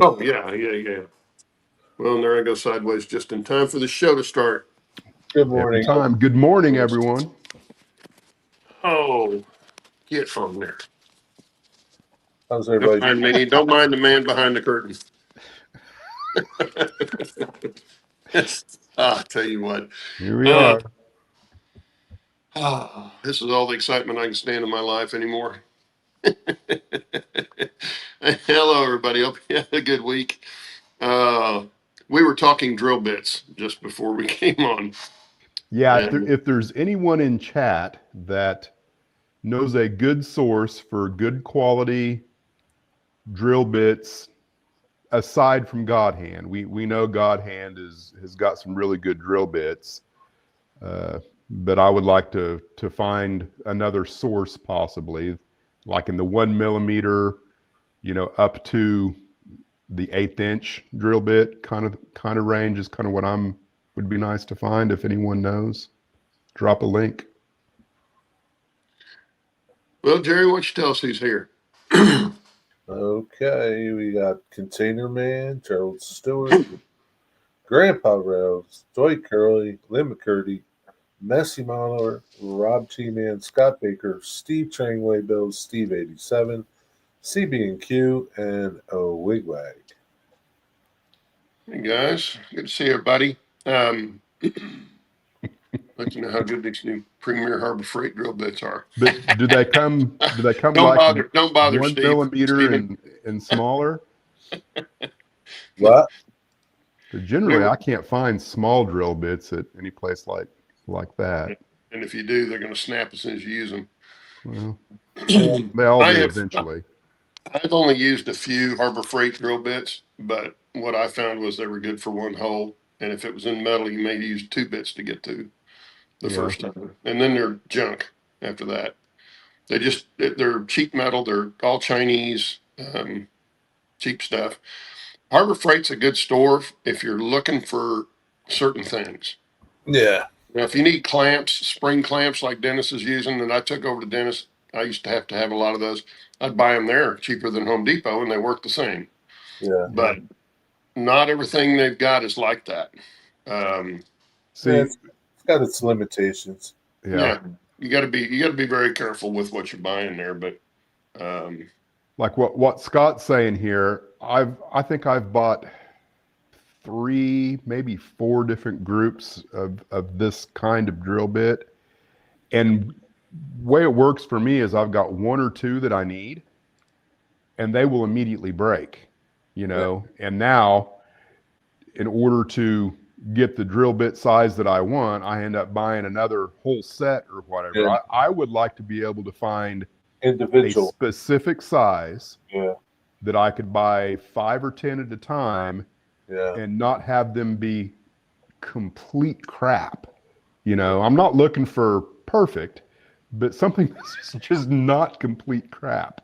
Oh, yeah. Well, and there I go sideways just in time for the show to start. Good Every morning. time. Good morning, everyone. Oh, get from there. How's Don't everybody? mind me. Don't mind the man behind the curtain. I'll tell you what. Here we Uh, are. this is all the excitement I can stand in my life anymore. Hello, everybody. Hope you had a good week. Uh, we were talking drill bits just before we came on. Yeah, And if there's anyone in chat that knows a good source for good quality drill bits aside from God Hand, we know God Hand has got some really good drill bits, but I would like to find another source possibly, like in the 1 millimeter, up to the 1/8 inch drill bit kind of range is kind of what would be nice to find. If anyone knows, drop a link. well, Jerry, why don't you tell us who's here? Okay, we got Container Man, Gerald Stewart, Grandpa Rose, Joy Curley, Lynn McCurdy, Messi Mahler, Rob T Man, Scott Baker, Steve Trangway Bills, Steve 87, CB&Q, and O Wigwag. Hey, guys. Good to see everybody. Let you know how good these new Premier Harbor Freight drill bits are. But do they come? Do they come Don't like bother. Don't bother, one Steve. millimeter Steven. and smaller? What? Generally, I can't find small drill bits at any place like that. And if you do, they're going to snap as soon as you use them. Well, they all I do have. eventually. I've only used a few Harbor Freight drill bits, but what I found was they were good for one hole. And if it was in metal, you may use two bits to get to the Yeah. first time, and then they're junk after that. They're cheap metal. They're all Chinese, cheap stuff. Harbor Freight's a good store if you're looking for certain things. Yeah. Now, if you need clamps, spring clamps like Dennis is using, and I took over to Dennis, I used to have a lot of those. I'd buy them there cheaper than Home Depot, and they work the same. Yeah. But not everything they've got is like that. Um, Yeah, See, it's got its limitations. yeah, yeah, you got to be very careful with what you're buying there. But um, like what Scott's saying here, I think I've bought 3, maybe 4 different groups of this kind of drill bit. And way it works for me is I've got 1 or 2 that I need, and they will immediately break, Yeah. And now, in order to get the drill bit size that I want, I end up buying another whole set or whatever. Yeah. I would like to be able to find a Individual. specific size Yeah. that I could buy 5 or 10 at a time Yeah. and not have them be complete crap. I'm not looking for perfect, but something that's just not complete crap.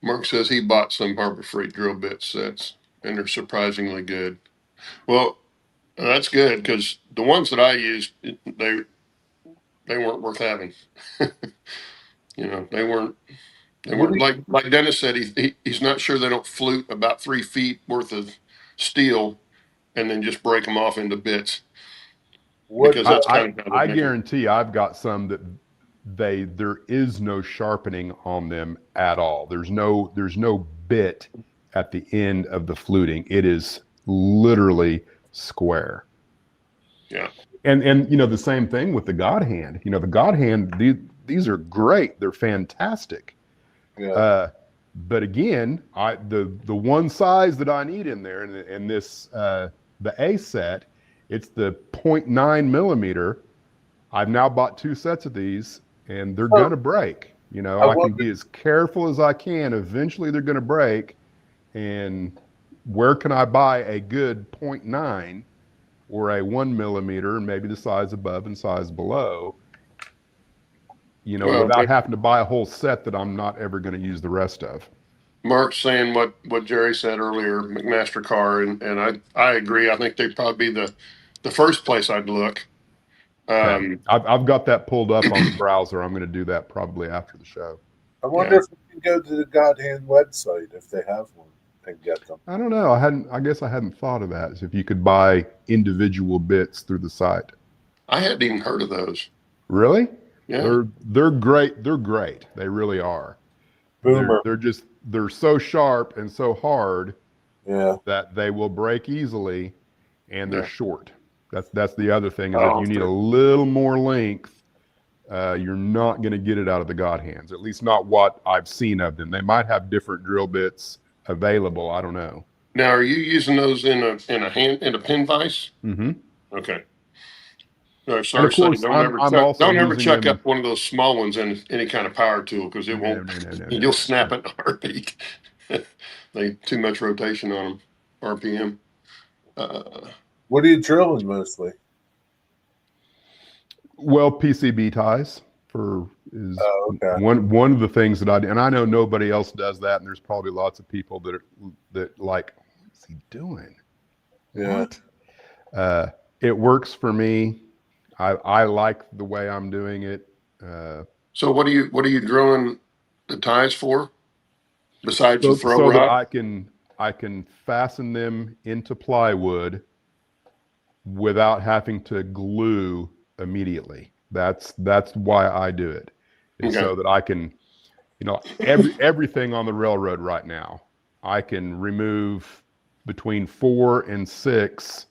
Mark says he bought some Harbor Freight drill bit sets, and they're surprisingly good. Well, that's good because the ones that I used, they weren't worth having. They weren't. They What do weren't you, like Dennis said. He's not sure they don't flute about 3 feet worth of steel and then just break them off into bits what because I, that's I kind of how I they make them. guarantee I've got some that there is no sharpening on them at all. There's no bit at the end of the fluting. It is literally square. Yeah. And the same thing with the God Hand. The God Hand, these are great. They're fantastic. yeah. Uh, but again, the one size that I need in there, and this the A set, it's the 0.9 millimeter. I've now bought 2 sets of these, and they're Oh, gonna break. I I can wonder. be as careful as I can. Eventually, they're gonna break. And where can I buy a good 0.9 or a 1 millimeter, and maybe the size above and size below? Well, Without having to buy a whole set that I'm not ever going to use the rest of. Mark's saying what Jerry said earlier, McMaster Car, and I agree. I think they'd probably be the first place I'd look. Okay. Um, I've got that pulled up on the browser. I'm going to do that probably after the show. I yeah. wonder if can go to the Godhand website if they have one and get them. I don't know. I guess I hadn't thought of that. As if you could buy individual bits through the site. I hadn't even heard of those. Really? Yeah. They're great. They're great. They really are. Boomer. They're so sharp and so hard Yeah. that they will break easily, and they're Yeah. short. That's the other thing, is Oh, if you need sure. a little more length, you're not going to get it out of the God hands. At least not what I've seen of them. They might have different drill bits available. I don't know. Now, are you using those in a pin vise? Mm-hmm. Okay. And Sorry, of course, I'm also don't ever using chuck them. up one of those small ones in any kind of power tool, because it No, won't. no. You'll snap it in a heartbeat. They too much rotation on them, RPM. What are you drilling mostly? Well, PCB ties is Oh, okay. one of the things that I do, and I know nobody else does that, and there's probably lots of people that like, what's he doing? Yeah. What? It works for me. I like the way I'm doing it. So what are you drilling the ties for? Besides the throw so that rod? I can fasten them into plywood without having to glue immediately. That's why I do it. Is Okay. so that I can, everything on the railroad right now, I can remove between 4 and 6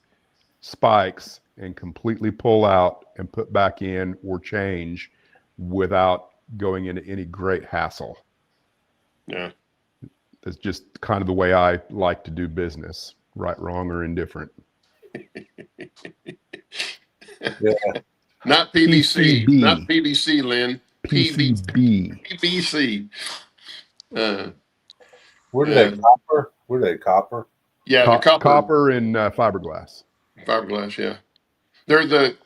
spikes and completely pull out and put back in or change without going into any great hassle. Yeah. That's just kind of the way I like to do business, right, wrong, or indifferent. Yeah. Not PVC. PCB. Not PVC, Lynn. PCB. PVC. What are they? Copper? What are they? Copper? Yeah, the Copper and fiberglass. fiberglass. Yeah,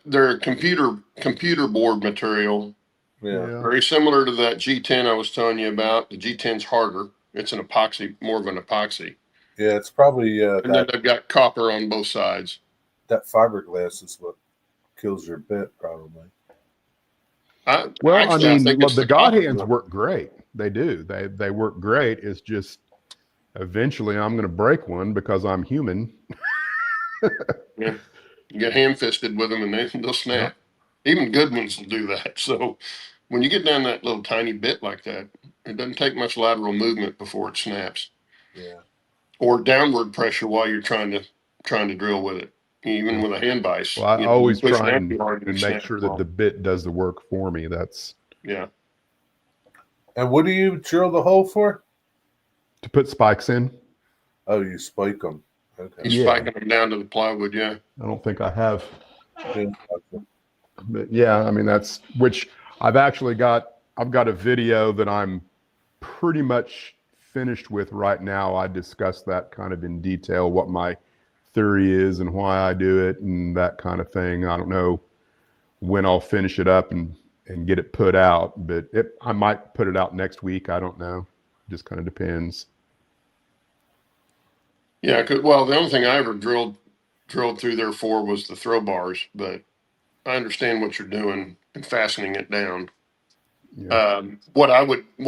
they're computer board material. Yeah. Very similar to that G10 I was telling you about. The G10's harder. It's an epoxy, more of an epoxy. Yeah, it's probably And then they've got copper on both sides. that fiberglass is what kills your bit, probably. I think it's the God copper. hands work great. They do. They work great. It's just eventually I'm going to break one because I'm human. Yeah, you get ham-fisted with them and they'll snap. Yeah. Even good ones will do that. So when you get down that little tiny bit like that, it doesn't take much lateral movement before it snaps. Yeah. Or downward pressure while you're trying to drill with it. Even with a hand vise. Well, I always push try down too hard and make sure that the bit does the work for me. That's yeah. And what do you drill the hole for? To put spikes in. Oh, you spike them. Okay. He's spiking them down to the plywood. Yeah. I don't think I have. Yeah. But yeah, I mean, that's which I've actually got. I've got a video that I'm pretty much finished with right now. I discussed that kind of in detail, what my theory is and why I do it and that kind of thing. I don't know when I'll finish it up and get it put out, but I might put it out next week. I don't know. Just kind of depends. Yeah. Well, the only thing I ever drilled through there for was the throw bars, but I understand what you're doing and fastening it down. Yeah. What I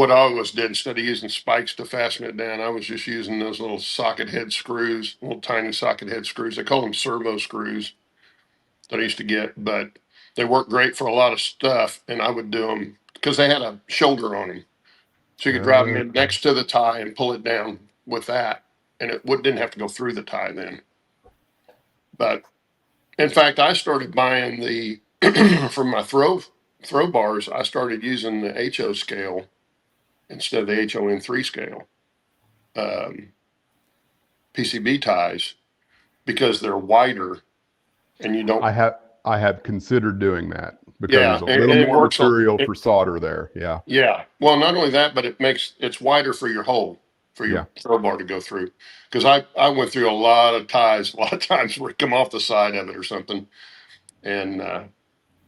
always did, instead of using spikes to fasten it down, I was just using those little socket head screws, little tiny socket head screws. They call them servo screws that I used to get, but they work great for a lot of stuff. And I would do them because they had a shoulder on them. So you could drive them in next to the tie and pull it down with that. And didn't have to go through the tie then. But in fact, I started buying from my throw bars, I started using the HO scale instead of the HON3 scale PCB ties because they're wider and you don't. I have considered doing that because Yeah, there's a little it more works material for solder there. Yeah. Yeah. Well, not only that, but it's wider for your hole for your throw bar to go through. Because I went through a lot of ties, a lot of times where it come off the side of it or something, and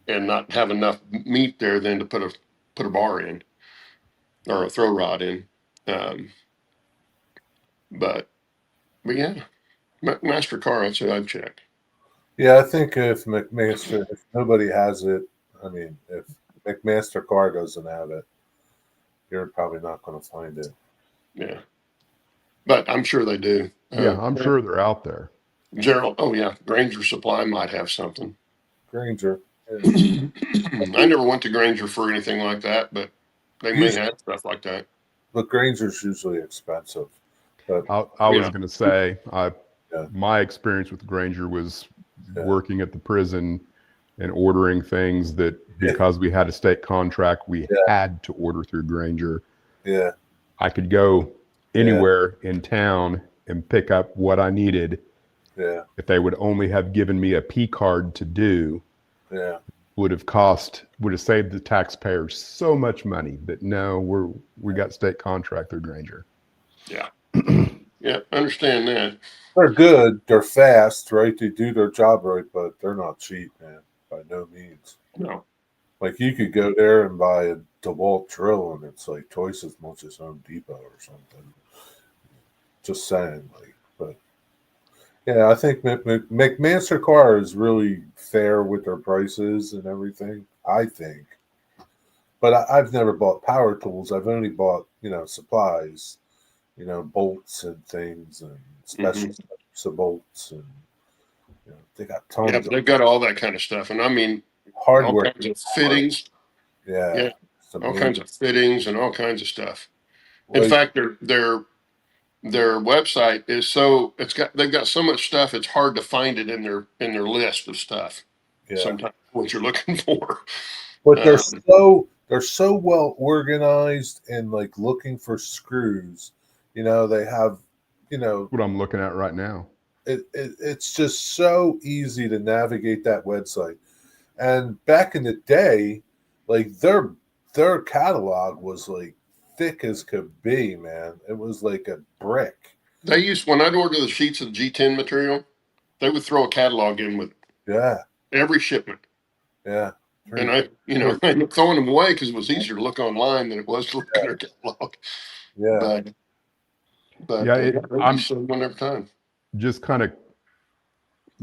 not have enough meat there then to put a bar in or a throw rod in. But yeah, Master Car, I'd say I'd check. Yeah, I think if nobody has it, I mean, if McMaster Car doesn't have it, you're probably not going to find it. Yeah, but I'm sure they do. Yeah, I'm sure they're out there. Gerald, oh yeah, Granger Supply might have something. Granger. Yeah. I never went to Granger for anything like that, but they may Usually, have stuff like that. but Granger's usually expensive. But I was Yeah. going to say, Yeah. my experience with Granger was Yeah. working at the prison and ordering things that Yeah. because we had a state contract, we Yeah. had to order through Granger. yeah, I could go anywhere in town and pick up what I needed. yeah, If they would only have given me a P card to do, yeah. would have saved the taxpayers so much money. But no, we got state contract through Granger. Yeah. Yeah, understand that. They're good. They're fast, right? They do their job right, but they're not cheap, man. By no means. No. Like you could go there and buy a DeWalt drill, and it's like twice as much as Home Depot or something. Just saying, like, but yeah, I think McMaster Car is really fair with their prices and everything. I think, but I've never bought power tools. I've only bought supplies, bolts and things and special types of bolts, and they got tons Yeah, of but they've got all that kind of stuff. And I mean, all hardware. kinds of fittings. Yeah, Yeah. it's All amazing. kinds of fittings and all kinds of stuff. In Like, fact, their website is they've got so much stuff it's hard to find it in their list of stuff. yeah. Sometimes what you're looking for. But they're so well organized and like looking for screws. They have What I'm looking at right now. it's just so easy to navigate that website. And back in the day, like their catalog was like thick as could be, man. It was like a brick. When I'd order the sheets of G10 material, they would throw a catalog in with Yeah, every shipment. yeah. And I ended up throwing them away because it was easier to look online than it was to look at their catalog. Yeah. But Yeah, I'm saving every time. Just kind of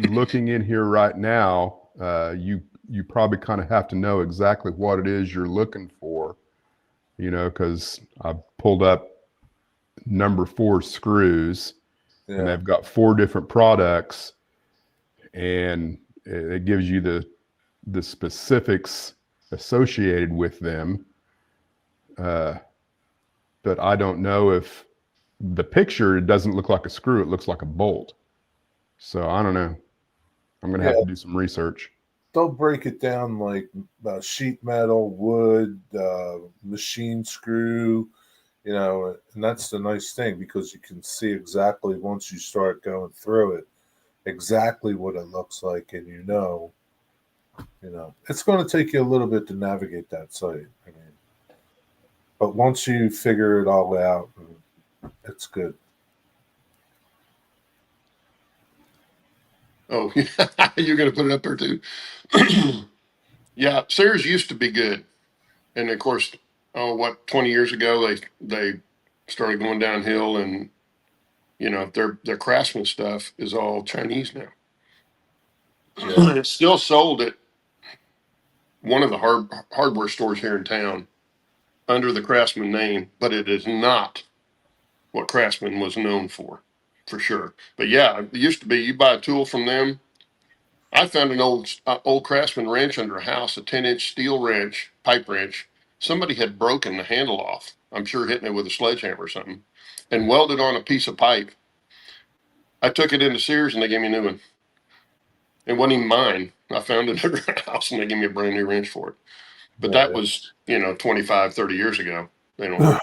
looking in here right now. You probably kind of have to know exactly what it is you're looking for, because I pulled up number 4 screws, and Yeah. they've got 4 different products, and it gives you the specifics associated with them. But I don't know if the picture, it doesn't look like a screw, it looks like a bolt. So I don't know. I'm going to have to do some research. They'll break it down like sheet metal, wood, machine screw, and that's the nice thing because you can see exactly once you start going through it, exactly what it looks like, and it's going to take you a little bit to navigate that site. I mean, but once you figure it all out, it's good. Oh, you're going to put it up there too. Yeah, Sears used to be good, and of course, 20 years ago they started going downhill, and their Craftsman stuff is all Chinese now. Yeah. It's still sold at one of the hardware stores here in town under the Craftsman name, but it is not what Craftsman was known for sure. But yeah, it used to be you buy a tool from them. I found an old Craftsman wrench under a house, a 10-inch steel wrench, pipe wrench. Somebody had broken the handle off. I'm sure hitting it with a sledgehammer or something, and welded on a piece of pipe. I took it into Sears and they gave me a new one. It wasn't even mine. I found it under a house and they gave me a brand new wrench for it. But that was 25, 30 years ago. You're not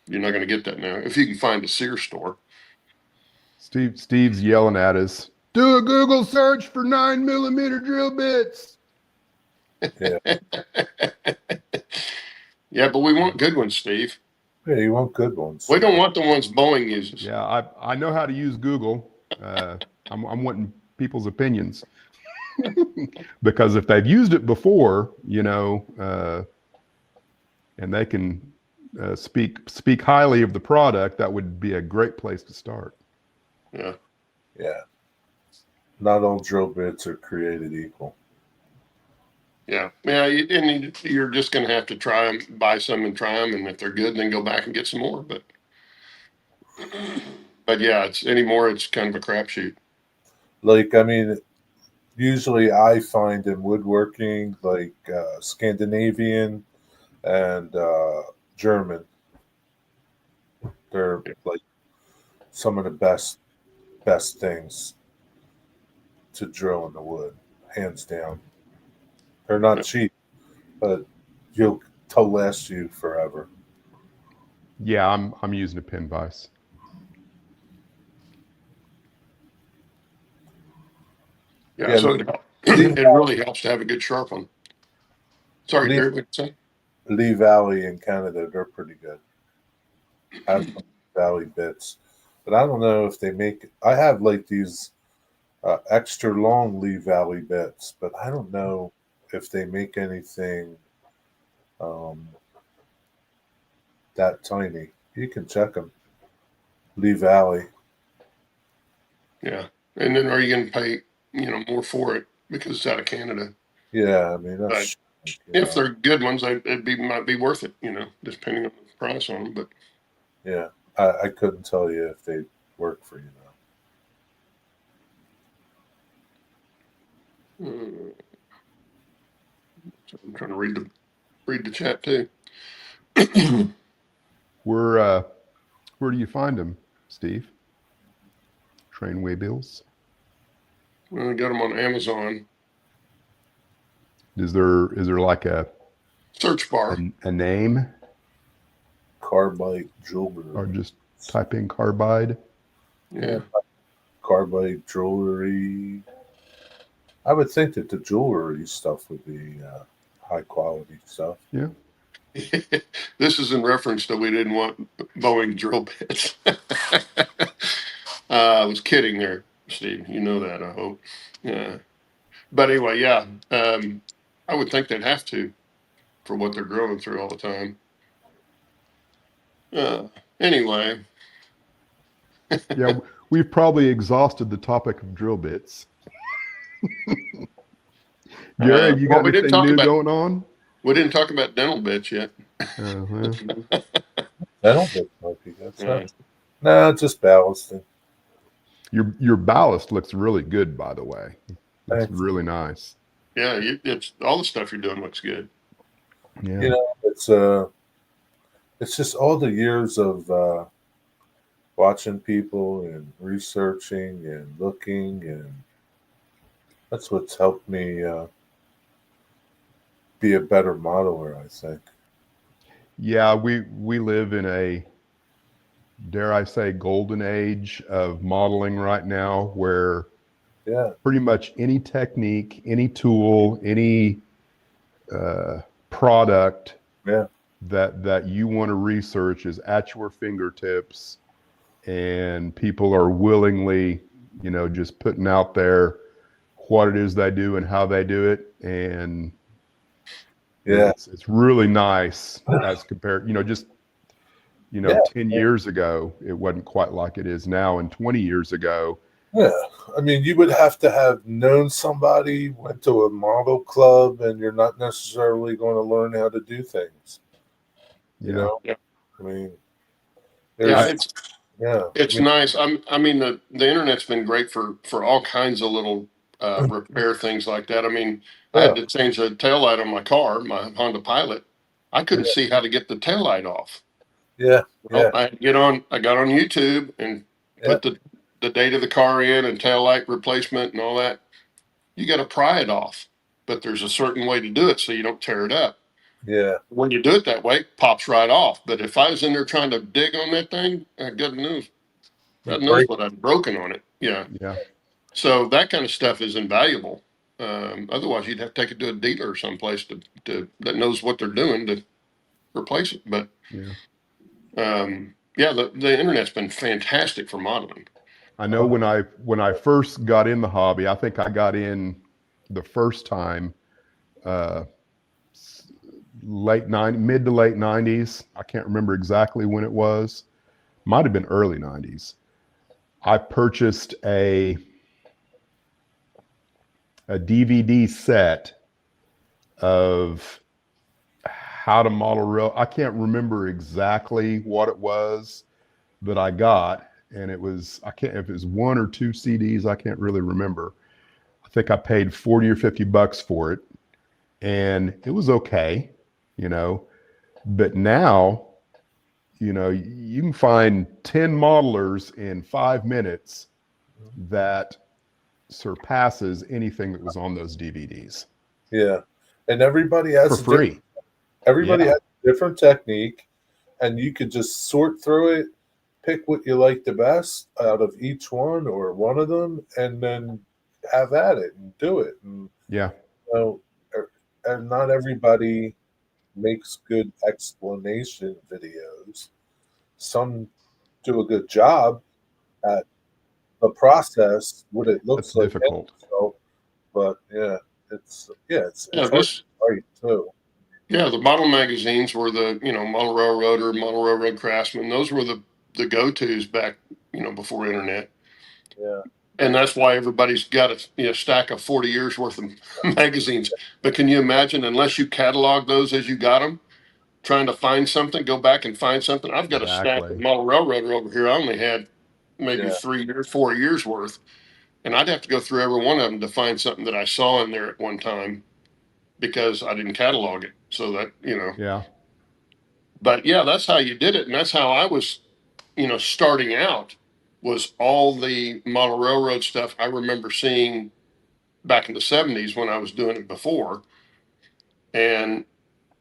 going to get that now. If you can find a Sears store. Steve's yelling at us. Do a Google search for 9mm drill bits. Yeah. Yeah, but we want good ones, Steve. Yeah, you want good ones. We don't want the ones Boeing uses. Yeah, I know how to use Google. I'm wanting people's opinions. Because if they've used it before, and they can speak highly of the product, that would be a great place to start. Yeah. Yeah. Not all drill bits are created equal. Yeah. Yeah. You're just going to have to try them, buy some and try them. And if they're good, then go back and get some more. But yeah, it's kind of a crapshoot. Like, I mean, usually I find in woodworking, like Scandinavian and German, they're like some of the best things to drill in the wood, hands down. They're not Yeah. cheap, but they'll last you forever. Yeah, I'm using a pin vise. Yeah. Yeah, So Lee, it really helps to have a good sharp one. Sorry, Lee, Terry, what you say? Lee Valley in Canada, they're pretty good. Have some Valley bits, but I don't know if they make. I have like these extra long Lee Valley bits, but I don't know if they make anything um, that tiny. You can check them. Lee Valley. Yeah. And then are you going to pay, more for it because it's out of Canada? Yeah, I mean But that's if they're good ones, might be worth it, depending on the price on them. But yeah. I couldn't tell you if they work for you uh, so I'm trying to read the chat too. Where do you find them, Steve? Train waybills? I got them on Amazon Is there like search bar. a name, Carbide jewelry. or just type in carbide? Yeah. Carbide jewelry. I would think that the jewelry stuff would be high quality stuff. Yeah. This is in reference to we didn't want Boeing drill bits. I was kidding there, Steve. You know that, I hope. Yeah. But anyway, yeah. I would think they'd have to for what they're growing through all the time. Anyway. Yeah, we've probably exhausted the topic of drill bits. Gary, have you Well, got anything new going on? We didn't talk about dental bits yet. Well, I don't think might be good. Uh, No, just ballasting. your ballast looks really good, by the way. Looks Thanks. really nice. Yeah, it's all the stuff you're doing looks good. Yeah. You know, it's just all the years of watching people and researching and looking, and that's what's helped me be a better modeler, I think. Yeah, we live in a, dare I say, golden age of modeling right now, where Yeah, pretty much any technique, any tool, any product yeah, that you want to research is at your fingertips, and people are willingly, just putting out there what it is they do and how they do it, and yeah, it's really nice as compared, just yeah, 10 years ago, it wasn't quite like it is now, and 20 years ago. yeah. I mean, you would have to have known somebody, went to a model club, and you're not necessarily going to learn how to do things. You Yeah. know, Yeah. I mean, Yeah, there's, yeah, it's nice. I mean the internet's been great for all kinds of little repair things like that. I mean, I yeah, had to change the tail light on my car, my Honda Pilot. I couldn't yeah, see how to get the tail light off. yeah, Well, yeah, I got on YouTube and yeah, put the date of the car in and tail light replacement and all that. You got to pry it off, but there's a certain way to do it so you don't tear it up. yeah. When you do it that way, it pops right off. But if I was in there trying to dig on that thing, God knows, You God knows break, what I've broken on it. Yeah. Yeah. So that kind of stuff is invaluable. Otherwise, you'd have to take it to a dealer or someplace that knows what they're doing to replace it. But Yeah. yeah, the internet's been fantastic for modeling. I know when I first got in the hobby, I think I got in the first time uh, mid to late 90s. I can't remember exactly when it was. Might have been early 90s. I purchased a DVD set of how to model rail. I can't remember exactly what it was that I got, and it was, I can't, if it was 1 or 2 CDs, I can't really remember. I think I paid 40 or 50 bucks for it, and it was okay, you know. But now, you know, you can find 10 modelers in 5 minutes that surpasses anything that was on those DVDs Yeah, and everybody for has a different. free. Everybody Yeah, has a different technique, and you could just sort through it, pick what you like the best out of each one or one of them, and then have at it and do it. And yeah, you know, and not everybody makes good explanation videos. Some do a good job at the process, what it that's looks like. difficult. So, but it's Yeah, hard to write too. yeah, the model magazines were the, Model Railroader, Model Railroad Craftsman. Those were the go-tos back, before internet. Yeah, And that's why everybody's got a stack of 40 years worth of magazines. But can you imagine, unless you catalog those as you got them, trying to find something, go back and find something? I've got a stack of Exactly. Model Railroader over here. I only had maybe yeah, 3 years, 4 years worth. And I'd have to go through every one of them to find something that I saw in there at one time because I didn't catalog it. So that. Yeah, But yeah, that's how you did it. And that's how I was, starting out, was all the model railroad stuff I remember seeing back in the 70s when I was doing it before. And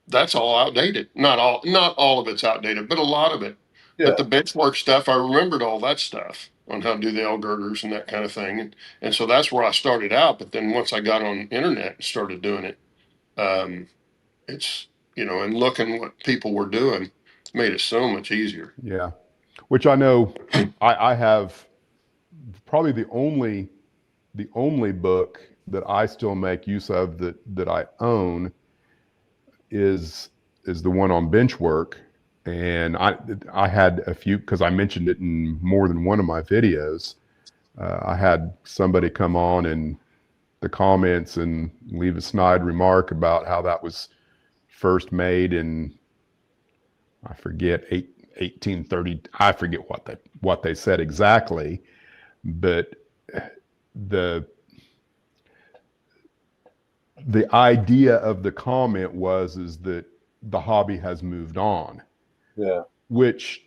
that's all outdated. Not all of it's outdated, but a lot of it. But yeah. the benchmark stuff, I remembered all that stuff on how to do the L girders and that kind of thing. And so that's where I started out. But then once I got on internet and started doing it, um, it's, and looking what people were doing made it so much easier. yeah. Which I know I have probably the only book that I still make use of that I own is the one on bench work. And I had a few, because I mentioned it in more than one of my videos. I had somebody come on in the comments and leave a snide remark about how that was first made in, I forget, 1830. I forget what they said exactly, but the the idea of the comment is that the hobby has moved on, Yeah, which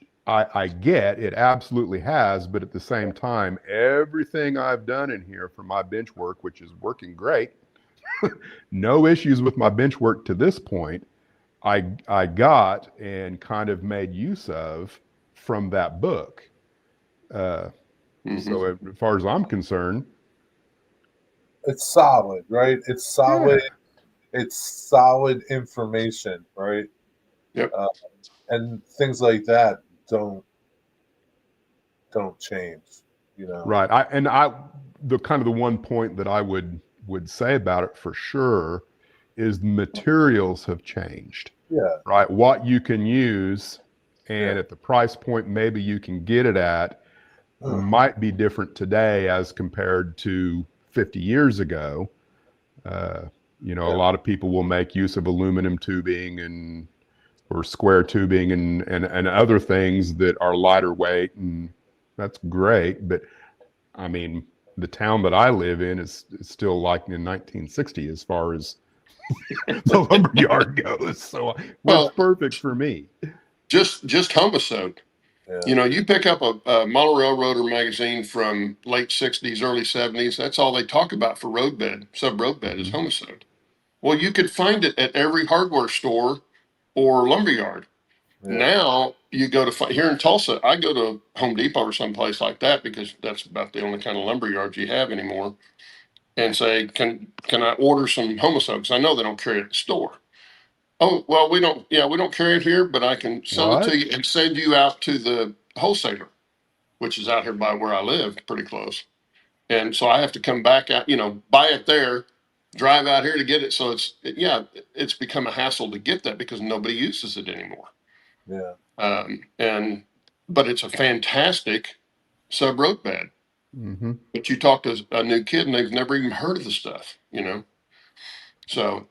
I get. It absolutely has, but at the same time, everything I've done in here for my bench work, which is working great, no issues with my bench work to this point, I got and kind of made use of from that book. Uh, Hmm. so as far as I'm concerned, it's solid, right? It's solid. yeah, It's solid information, right? Yep. Uh, and things like that don't don't change. You know. right. The kind of the one point that I would say about it for sure is the materials have changed, Yeah, right? What you can use yeah, and at the price point maybe you can get it at might be different today as compared to 50 years ago. Uh, a yeah, lot of people will make use of aluminum tubing and or square tubing and other things that are lighter weight, and that's great. But I mean, the town that I live in is still like in 1960 as far as the lumberyard goes. So it works Well, perfect for me. just homicide. yeah. You pick up a Model Railroader magazine from late 60s, early 70s. That's all they talk about for roadbed, sub roadbed is Hmm. homicide. Well, you could find it at every hardware store or lumberyard. Yeah, Now you go to here in Tulsa. I go to Home Depot or someplace like that because that's about the only kind of lumber yards you have anymore. And say, can I order some homicide? Because I know they don't carry it at the store. Oh well, we don't. Yeah, we don't carry it here, but I can send it to What? you and send you out to the wholesaler, which is out here by where I live, pretty close. And so I have to come back out, buy it there, drive out here to get it. So it's become a hassle to get that because nobody uses it anymore. yeah, And but it's a fantastic sub road bed. Hmm. But you talk to a new kid and they've never even heard of the stuff. So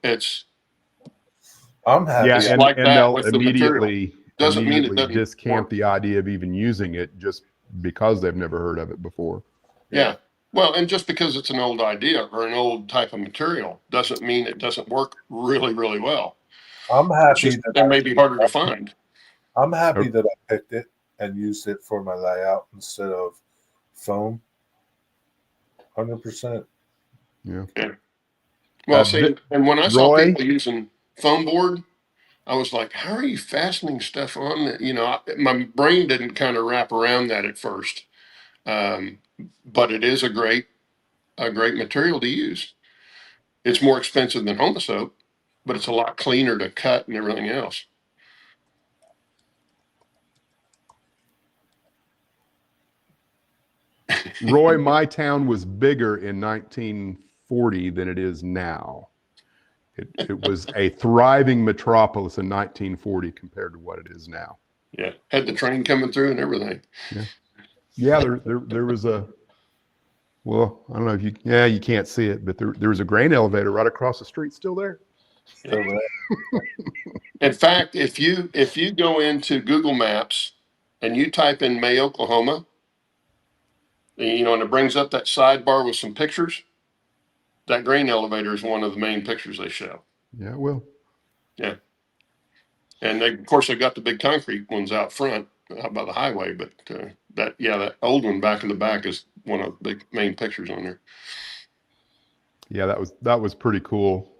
I'm happy. Yeah, It's and like and that they'll with the material. Doesn't mean it immediately doesn't discount work. the idea of even using it just because they've never heard of it before. Yeah. Well, and just because it's an old idea or an old type of material doesn't mean it doesn't work really, really well. I'm It's happy just it may be harder to find. I'm happy Oh, that I picked it and used it for my layout instead of foam. 100%. yeah. Yeah. Well, Vi- see, and when I saw Roy, people using foam board, I was like, how are you fastening stuff on that? My brain didn't kind of wrap around that at first. Um, but it is a great material to use. It's more expensive than Homosoap, but it's a lot cleaner to cut and everything else. Roy, my town was bigger in 1940 than it is now. It was a thriving metropolis in 1940 compared to what it is now. Yeah, had the train coming through and everything. Yeah, yeah. There was a, well, I don't know if you can't see it, but there was a grain elevator right across the street, still there. Still there. In fact, if you go into Google Maps and you type in May, Oklahoma, and it brings up that sidebar with some pictures, that grain elevator is one of the main pictures they show. Yeah, well, Yeah, and of course they got the big concrete ones out front, out by the highway, but that old one back in the back is one of the big main pictures on there. yeah, that was pretty cool.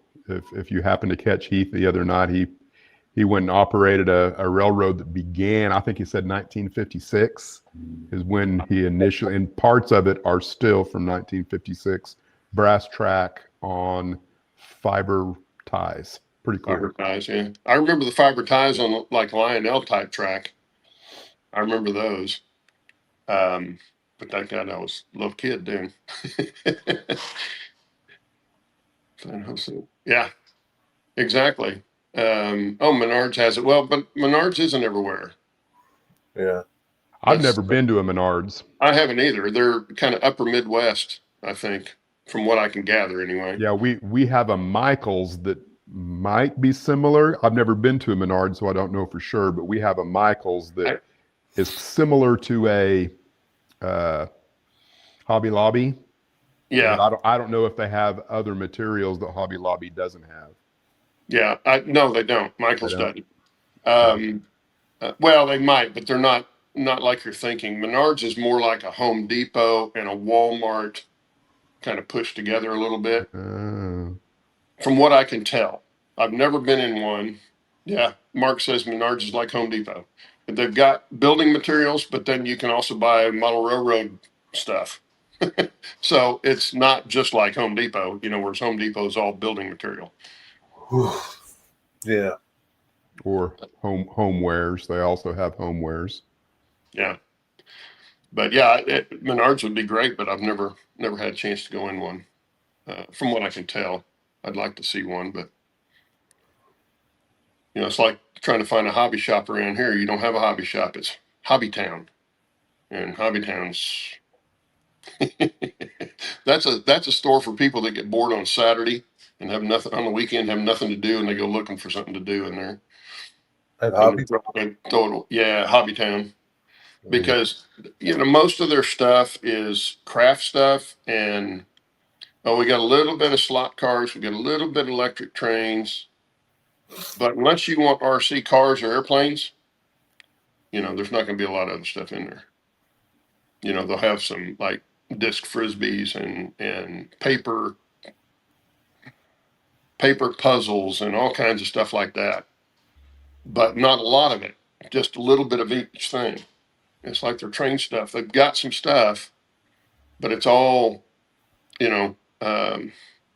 If you happen to catch Heath the other night, he went and operated a railroad that began, I think he said 1956 is when he initially, and parts of it are still from 1956, brass track on fiber ties. Pretty cool. Fiber ties, yeah. I remember the fiber ties on like Lionel type track. I remember those. But that guy, I was a little kid then. San Jose. Yeah, exactly. Menards has it. Well, but Menards isn't everywhere. Yeah. I've That's never been to a Menards. I haven't either. They're kind of upper Midwest, I think, from what I can gather anyway. Yeah, we have a Michaels that might be similar. I've never been to a Menards, so I don't know for sure, but we have a Michaels that I, is similar to a uh, Hobby Lobby, but yeah, I don't know if they have other materials that Hobby Lobby doesn't have. yeah. No, they don't. They Michael's don't. doesn't. Okay. Well, they might, but they're not like you're thinking. Menards is more like a Home Depot and a Walmart kind of pushed together a little bit, Uh, from what I can tell. I've never been in one. Yeah, Mark says Menards is like Home Depot. They've got building materials, but then you can also buy model railroad stuff. So it's not just like Home Depot, whereas Home Depot is all building material. Yeah. or homewares. They also have homewares. Yeah, but yeah, Menards would be great, but I've never had a chance to go in one. From what I can tell, I'd like to see one, but it's like trying to find a hobby shop around here. You don't have a hobby shop; it's Hobby Town, and Hobby Town's that's a store for people that get bored on Saturday and have nothing on the weekend, have nothing to do, and they go looking for something to do in there. At And Hobby. yeah, Hobby Town, because most of their stuff is craft stuff, and we got a little bit of slot cars, we got a little bit of electric trains, but unless you want RC cars or airplanes, there's not going to be a lot of other stuff in there. They'll have some like disc frisbees and paper puzzles and all kinds of stuff like that, but not a lot of it. Just a little bit of each thing. It's like their train stuff. They've got some stuff, but it's all you know.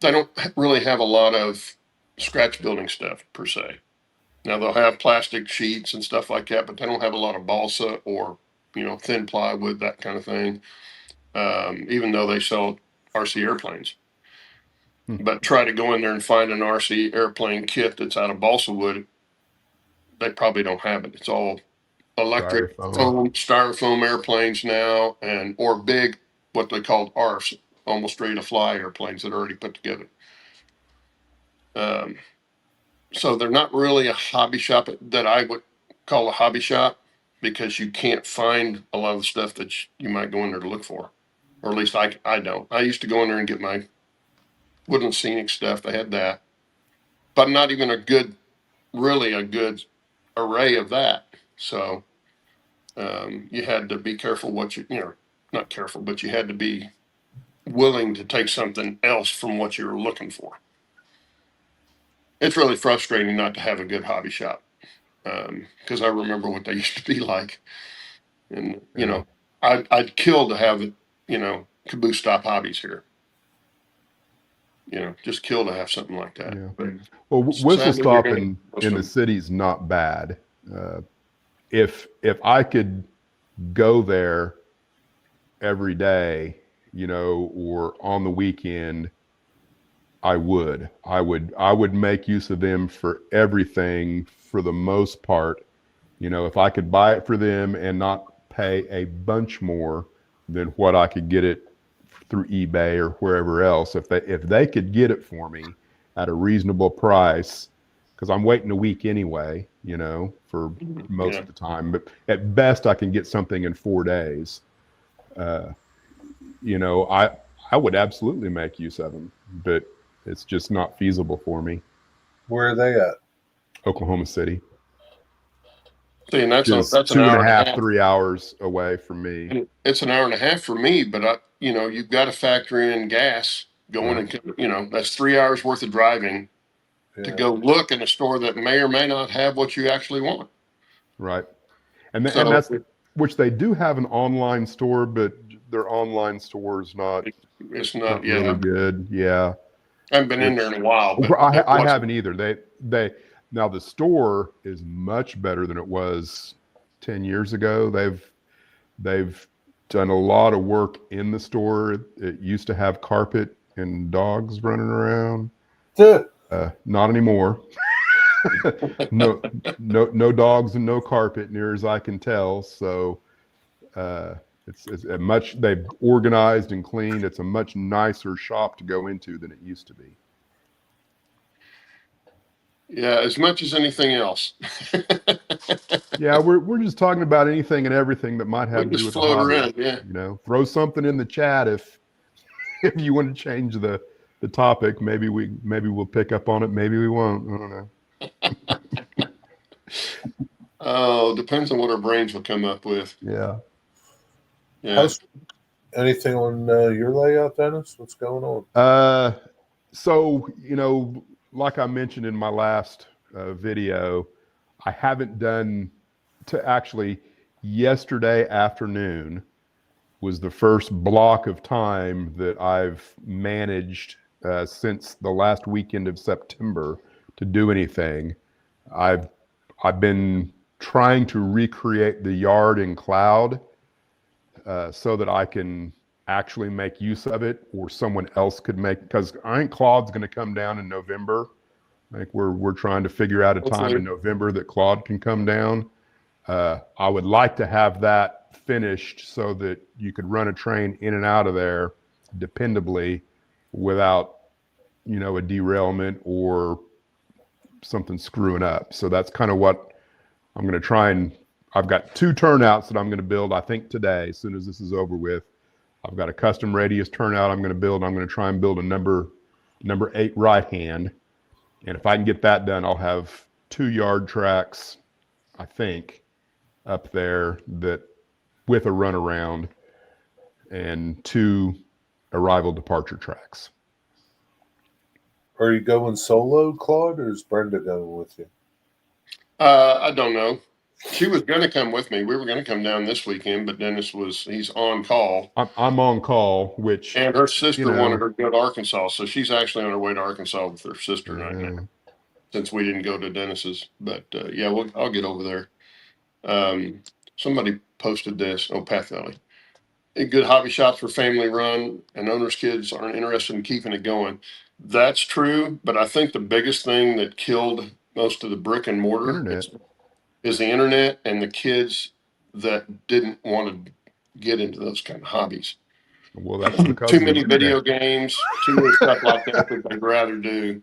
They don't really have a lot of scratch building stuff per se. Now they'll have plastic sheets and stuff like that, but they don't have a lot of balsa or thin plywood, that kind of thing. Even though they sell RC airplanes, Hmm. but try to go in there and find an RC airplane kit that's out of balsa wood, they probably don't have it. It's all electric Styrofoam. styrofoam airplanes now, or big what they called ARFs, almost ready to fly airplanes that are already put together. Um, So they're not really a hobby shop that I would call a hobby shop, because you can't find a lot of the stuff that you might go in there to look for, or at least I don't. I used to go in there and get my woodland scenic stuff. They had that, but not even really a good array of that. So you had to be careful what not careful, but you had to be willing to take something else from what you were looking for. It's really frustrating not to have a good hobby shop, because I remember what they used to be like. And, Yeah. I'd kill to have, Caboose Stop Hobbies here. Just kill to have something like that. Yeah. But Well, whistle sadly, you're stop going to in most of the them. city's not bad. If I could go there every day, or on the weekend, I would make use of them for everything for the most part. If I could buy it for them and not pay a bunch more than what I could get it through eBay or wherever else, if they could get it for me at a reasonable price, because I'm waiting a week anyway, for most Yeah. of the time, but at best I can get something in 4 days. I would absolutely make use of them, but it's just not feasible for me. Where are they at? Oklahoma City, See, and which is that's an two and hour a and a half, half. 3 hours away from me. And it's an hour and a half for me, but you've got to factor in gas going, Right. and that's 3 hours worth of driving to Yeah. go look in a store that may or may not have what you actually want. Right. And So that's, which they do have an online store, but their online store is not it's not, really good. Yeah. I haven't been in there Which in a while, but I haven't either. Now the store is much better than it was 10 years ago. They've done a lot of work in the store. It used to have carpet and dogs running around. Not anymore. No dogs and no carpet, near as I can tell. So it's a much, they've organized and cleaned. It's a much nicer shop to go into than it used to be. Yeah, as much as anything else. Yeah, we're just talking about anything and everything that might We have to do just with a float hobby. around, yeah. Throw something in the chat if you want to change the topic. Maybe we'll pick up on it. Maybe we won't. I don't know. Oh, depends on what our brains will come up with. Yeah. Yeah. Anything on your layout, Dennis? What's going on? So like I mentioned in my last video, I haven't done to actually. Yesterday afternoon was the first block of time that I've managed since the last weekend of September to do anything. I've been trying to recreate the yard in Cloud so that I can actually make use of it, or someone else could make, because I think Claude's going to come down in November. I think we're trying to figure out a time in November that Claude can come down. I would like to have that finished so that you could run a train in and out of there dependably without, a derailment or something screwing up. So that's kind of what I'm going to try, and I've got 2 turnouts that I'm going to build, I think today, as soon as this is over with. I've got a custom radius turnout I'm going to build. I'm going to try and build a number 8 right hand. And if I can get that done, I'll have 2 yard tracks, I think, up there that with a runaround, and 2 arrival departure tracks. Are you going solo, Claude, or is Brenda going with you? I don't know. She was going to come with me. We were going to come down this weekend, but he's on call. I'm on call, and her sister wanted her to go to Arkansas, so she's actually on her way to Arkansas with her sister right now, since we didn't go to Dennis's. But yeah, I'll get over there. Somebody posted this. Oh, Path Valley. Good hobby shops for family run, and owners' kids aren't interested in keeping it going. That's true, but I think the biggest thing that killed most of the brick and mortar is the internet and the kids that didn't want to get into those kind of hobbies. Well, that's because too many video games, too many stuff like that they'd rather do.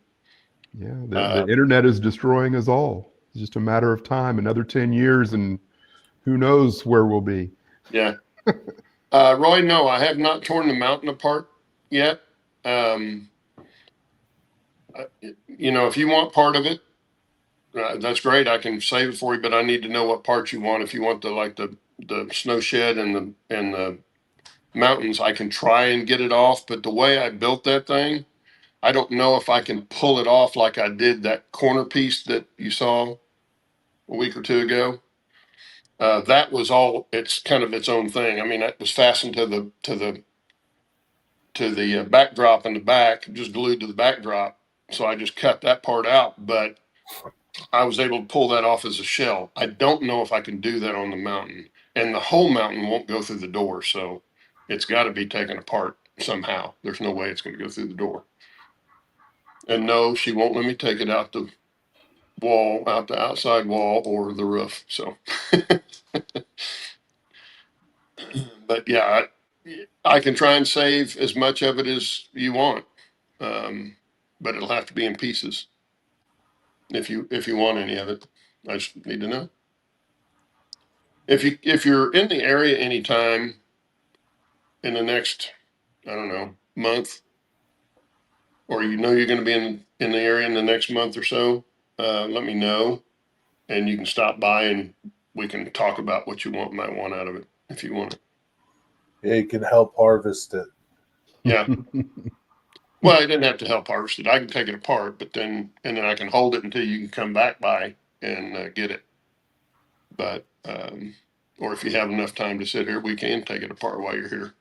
Yeah, the internet is destroying us all. It's just a matter of time. Another 10 years, and who knows where we'll be. Yeah. Roy, no, I have not torn the mountain apart yet. If you want part of it, that's great. I can save it for you, but I need to know what parts you want. If you want the snow shed and the mountains, I can try and get it off. But the way I built that thing, I don't know if I can pull it off like I did that corner piece that you saw a week or two ago. That was all. It's kind of its own thing. I mean, it was fastened to the backdrop in the back, just glued to the backdrop. So I just cut that part out, but I was able to pull that off as a shell. I don't know if I can do that on the mountain, and the whole mountain won't go through the door. So it's got to be taken apart somehow. There's no way it's going to go through the door. And no, she won't let me take it out the wall, out the outside wall or the roof. So, but yeah, I can try and save as much of it as you want, but it'll have to be in pieces. If you want any of it, I just need to know. If you're in the area anytime in the next, I don't know, month, or you're going to be in the area in the next month or so, let me know, and you can stop by and we can talk about what you might want out of it if you want it. Yeah, you can help harvest it. Yeah. Well, I didn't have to help harvest it. I can take it apart, but then I can hold it until you can come back by and get it. But or if you have enough time to sit here, we can take it apart while you're here.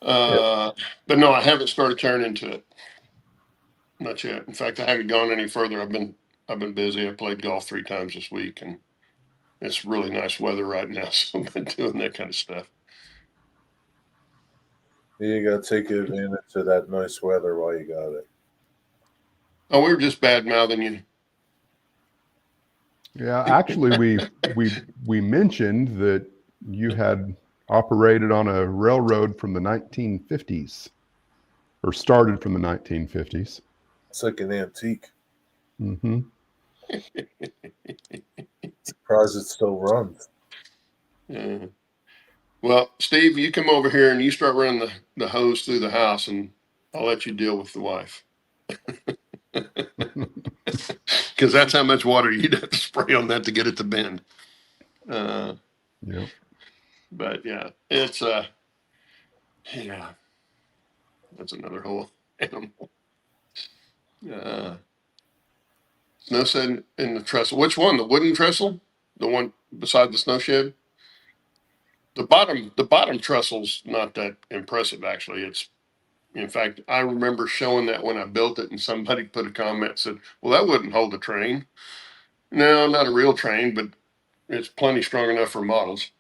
But no, I haven't started tearing into it. Not yet. In fact, I haven't gone any further. I've been busy. I played golf 3 times this week, and it's really nice weather right now, so I've been doing that kind of stuff. You got to take advantage of that nice weather while you got it. Oh, we were just bad mouthing you. Yeah, actually, we mentioned that you had operated on a railroad from the 1950s, or started from the 1950s. It's like an antique. Mm-hmm. Surprised it still runs. Yeah. Well, Steve, you come over here and you start running the hose through the house, and I'll let you deal with the wife. Because that's how much water you'd have to spray on that to get it to bend. Yeah. But yeah, it's yeah, that's another whole animal. Snow shed in the trestle. Which one? The wooden trestle? The one beside the snow shed? The bottom trestle's not that impressive actually. In fact, I remember showing that when I built it, and somebody put a comment and said, "Well, that wouldn't hold a train." No, not a real train, but it's plenty strong enough for models.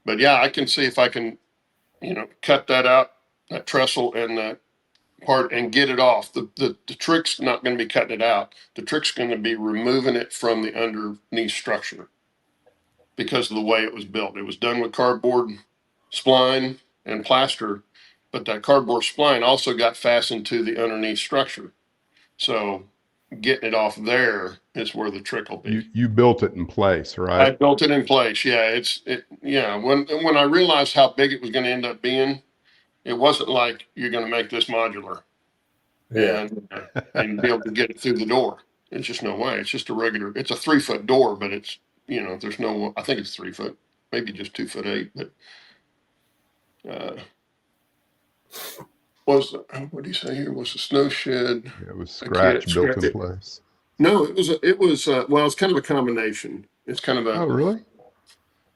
But yeah, I can see if I can, cut that out, that trestle and that part, and get it off. The trick's not going to be cutting it out. The trick's going to be removing it from the underneath structure because of the way it was built. It was done with cardboard spline and plaster, but that cardboard spline also got fastened to the underneath structure. So getting it off there is where the trick will be. You built it in place, I right? built it in place. Yeah, when I realized how big it was going to end up being, it wasn't like you're going to make this modular Yeah. and be able to get it through the door. It's just no way. It's just it's a 3-foot door, but it's, there's no, I think it's 3 foot, maybe just 2'8", but, what do you say here? Was a snow shed? It was Scratch built in place. No, well, it's kind of a combination. It's kind of Oh, really?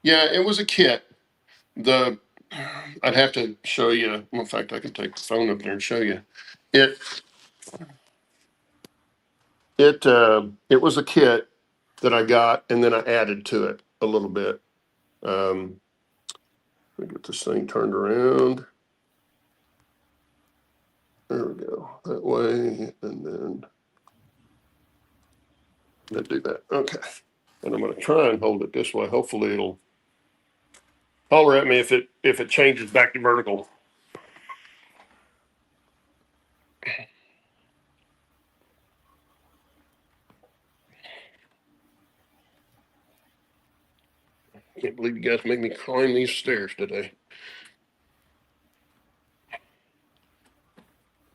yeah, it was a kit. I'd have to show you. In fact, I can take the phone up there and show you. It it was a kit that I got, and then I added to it a little bit. Let me get this thing turned around. There we go. That way, and then let's do that. Okay. And I'm going to try and hold it this way. Hopefully, it'll holler at me if it changes back to vertical. Can't believe you guys make me climb these stairs today.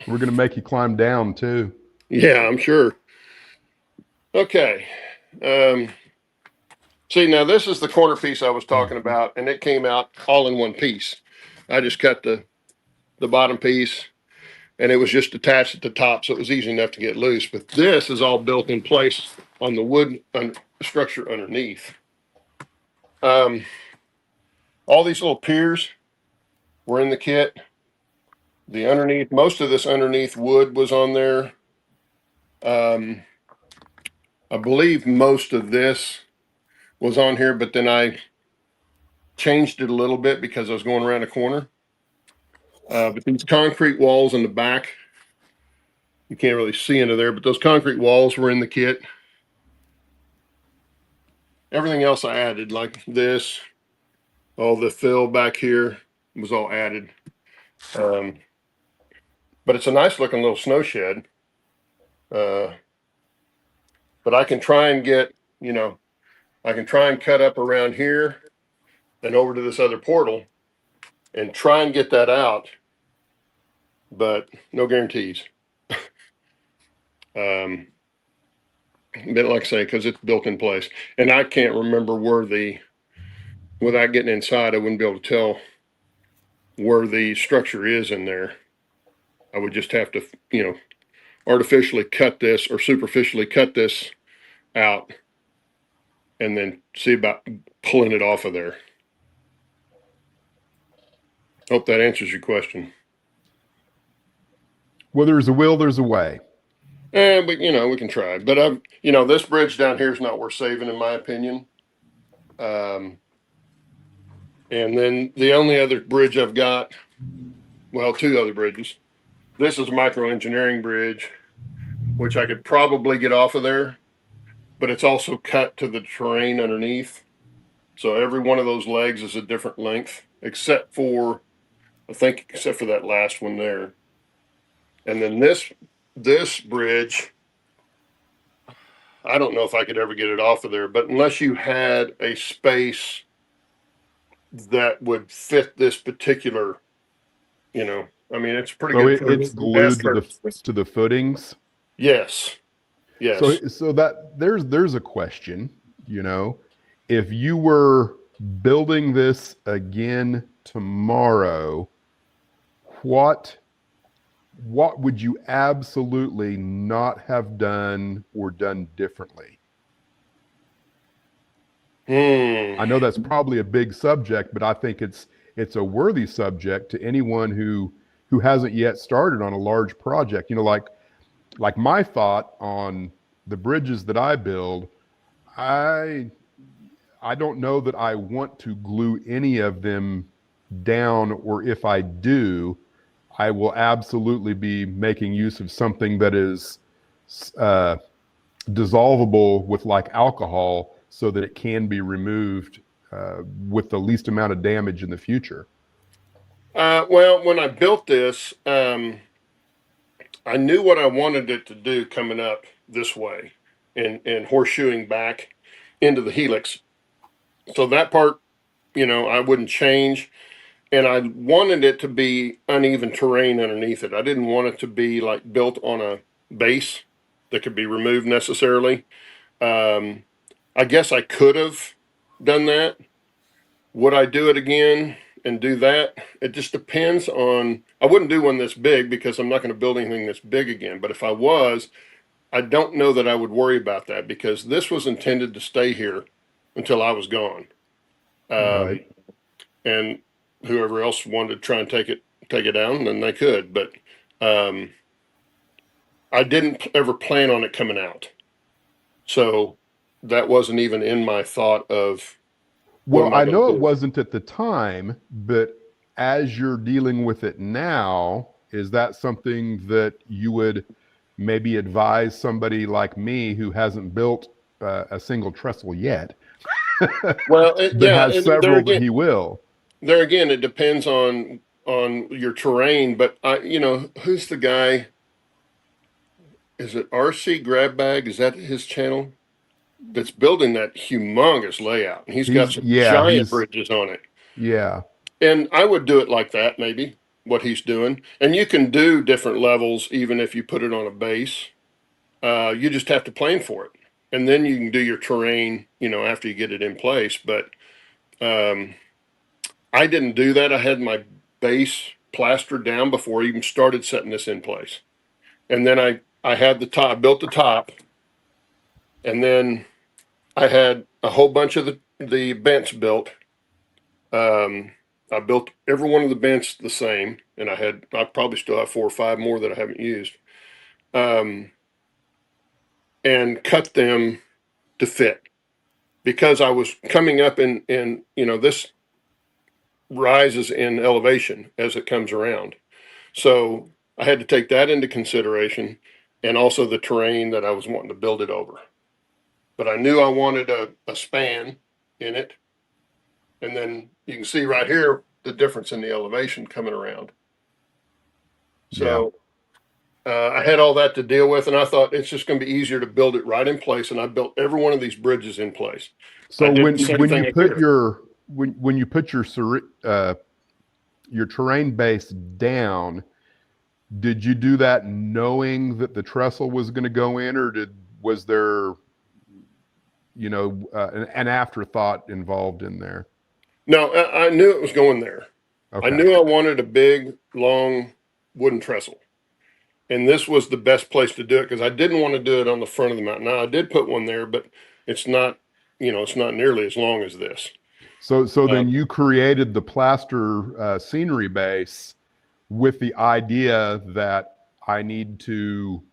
We're going to make you climb down too. Yeah, I'm sure. Okay. See, now this is the corner piece I was talking about, and it came out all in one piece. I just cut the bottom piece, and it was just attached at the top, so it was easy enough to get loose. But this is all built in place on the wood structure underneath. All these little piers were in the kit. The underneath, most of this underneath wood was on there. I believe most of this was on here, but then I changed it a little bit because I was going around a corner. But these concrete walls in the back, you can't really see into there, but those concrete walls were in the kit. Everything else I added, like this, all the fill back here was all added. But it's a nice looking little snow shed. But I can try and get, I can try and cut up around here and over to this other portal and try and get that out, but no guarantees. But like I say, because it's built in place, and I can't remember without getting inside, I wouldn't be able to tell where the structure is in there. I would just have to, artificially cut this or superficially cut this out and then see about pulling it off of there. Hope that answers your question. Where there's a will, there's a way. But we can try. But this bridge down here is not worth saving, in my opinion. And then the only other bridge I've got, well, two other bridges. This is a micro engineering bridge, which I could probably get off of there, but it's also cut to the terrain underneath. So every one of those legs is a different length, except for that last one there. And then this bridge, I don't know if I could ever get it off of there, but unless you had a space that would fit this particular, it's pretty So good. it's glued to the footings. Yes. So that there's a question, if you were building this again tomorrow, what would you absolutely not have done or done differently? I know that's probably a big subject, but I think it's a worthy subject to anyone who hasn't yet started on a large project. Like my thought on the bridges that I build, I don't know that I want to glue any of them down, or if I do, I will absolutely be making use of something that is dissolvable with like alcohol so that it can be removed with the least amount of damage in the future. Well, when I built this, I knew what I wanted it to do coming up this way and horseshoeing back into the helix. So that part, I wouldn't change. And I wanted it to be uneven terrain underneath it. I didn't want it to be like built on a base that could be removed necessarily. I guess I could have done that. Would I do it again and do that? It just depends on, I wouldn't do one this big because I'm not going to build anything this big again. But if I was, I don't know that I would worry about that because this was intended to stay here until I was gone. Right. And whoever else wanted to try and take it down, then they could. But I didn't ever plan on it coming out. So that wasn't even in my thought of. Well, I know it wasn't at the time, but as you're dealing with it now, is that something that you would maybe advise somebody like me who hasn't built a single trestle yet? Well, has several that he will. There again, it depends on your terrain, but who's the guy? Is it RC Grab Bag? Is that his channel? that's building that humongous layout. And he's got He's some yeah, giant he's bridges on it. yeah. And I would do it like that, maybe what he's doing. And you can do different levels even if you put it on a base. You just have to plan for it, and then you can do your terrain, after you get it in place. But um, I didn't do that. I had my base plastered down before I even started setting this in place, and then I had the top, I built the top, and then I had a whole bunch of the vents built. I built every one of the vents the same, and I probably still have 4 or 5 more that I haven't used, um, and cut them to fit because I was coming up in this rises in elevation as it comes around. So I had to take that into consideration and also the terrain that I was wanting to build it over. But I knew I wanted a span in it. And then you can see right here the difference in the elevation coming around. Yeah. So I had all that to deal with, and I thought it's just going to be easier to build it right in place. And I built every one of these bridges in place. I So did the same when you thing up put here. when you put your terrain base down, did you do that knowing that the trestle was going to go in, or was there an afterthought involved in there? No, I knew it was going there. I Okay. knew I wanted a big, long wooden trestle. And this was the best place to do it because I didn't want to do it on the front of the mountain. Now, I did put one there, but it's not, it's not nearly as long as this. So Uh, then you created the plaster scenery base with the idea that I need to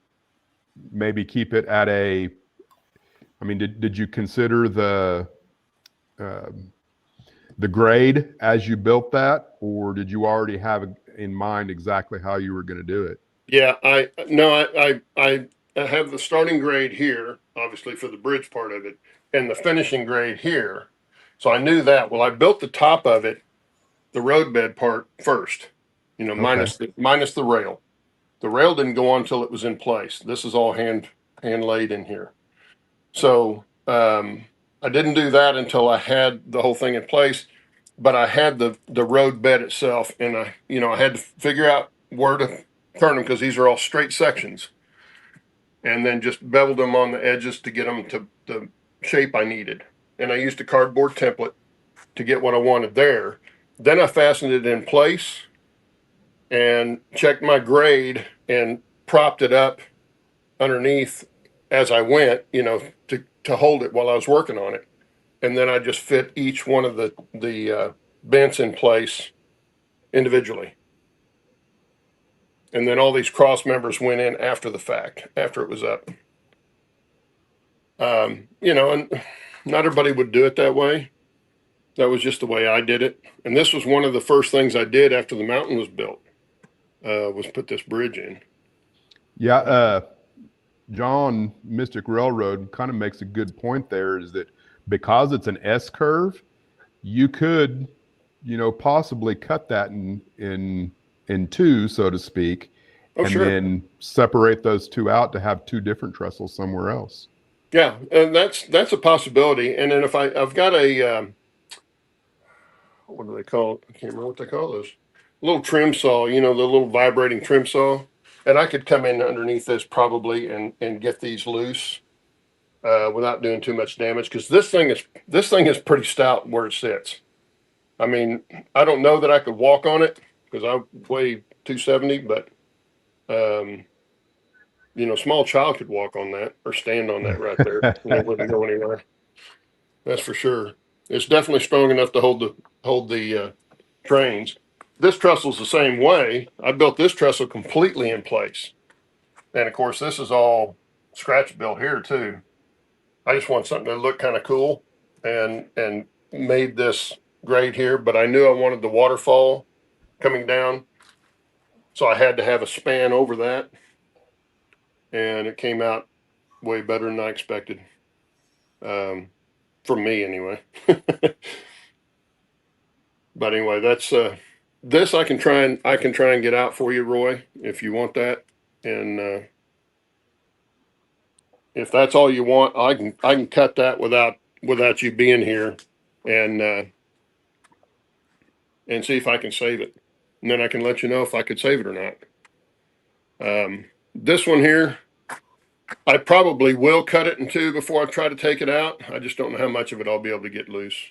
maybe keep it at a. I mean, did you consider um the grade as you built that, or did you already have in mind exactly how you were going to do it? yeah, I no, I have the starting grade here, obviously for the bridge part of it, and the finishing grade here. So I knew that. Well, I built the top of it, the roadbed part first, Okay. minus the rail. The rail didn't go on until it was in place. This is all hand laid in here. So I didn't do that until I had the whole thing in place. But I had the road bed itself, and I had to figure out where to turn them because these are all straight sections, and then just beveled them on the edges to get them to the shape I needed. And I used a cardboard template to get what I wanted there. Then I fastened it in place and checked my grade and propped it up underneath as I went, to hold it while I was working on it. And then I just fit each one of the vents in place individually. And then all these cross members went in after the fact, after it was up. And not everybody would do it that way. That was just the way I did it. And this was one of the first things I did after the mountain was built, was put this bridge in. Yeah. John Mystic Railroad kind of makes a good point there is that because it's an S curve, you could, possibly cut that in two, so to speak, Oh, and sure. then separate those two out to have two different trestles somewhere else. Yeah, and that's a possibility. And then if I've got what do they call it? I can't remember what they call those. Little trim saw, the little vibrating trim saw. And I could come in underneath this probably and get these loose without doing too much damage because this thing is pretty stout where it sits. I mean, I don't know that I could walk on it because I weigh 270, but um, small child could walk on that or stand on that right there, and it wouldn't go anywhere. That's for sure. It's definitely strong enough to hold the trains. This trestle's the same way. I built this trestle completely in place, and of course, this is all scratch built here too. I just want something that looked kind of cool, and made this grade here. But I knew I wanted the waterfall coming down, so I had to have a span over that, and it came out way better than I expected. Um, from me anyway. But anyway, that's this I can try and get out for you, Roy, if you want that. And if that's all you want, I can cut that without you being here, and see if I can save it, and then I can let you know if I could save it or not. This one here, I probably will cut it in two before I try to take it out. I just don't know how much of it I'll be able to get loose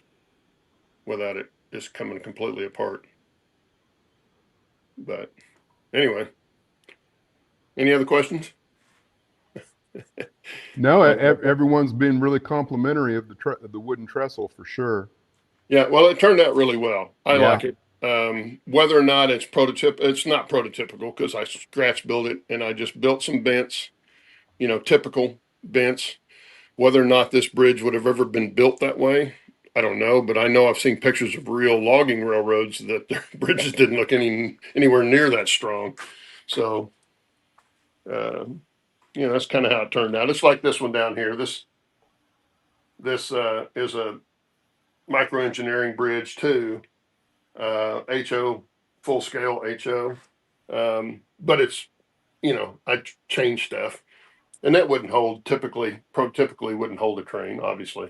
without it just coming completely apart. But anyway, any other questions? No, everyone's been really complimentary of the wooden trestle for sure. Yeah, well, it turned out really well. I Yeah. like it. Whether or not it's it's not prototypical because I scratch built it and I just built some bents, typical bents. Whether or not this bridge would have ever been built that way, I don't know. But I know I've seen pictures of real logging railroads that their bridges didn't look anywhere near that strong. So, that's kind of how it turned out. It's like this one down here. This is a micro engineering bridge too. HO, full scale HO. But it's, I changed stuff, and that wouldn't hold prototypically wouldn't hold a train, obviously,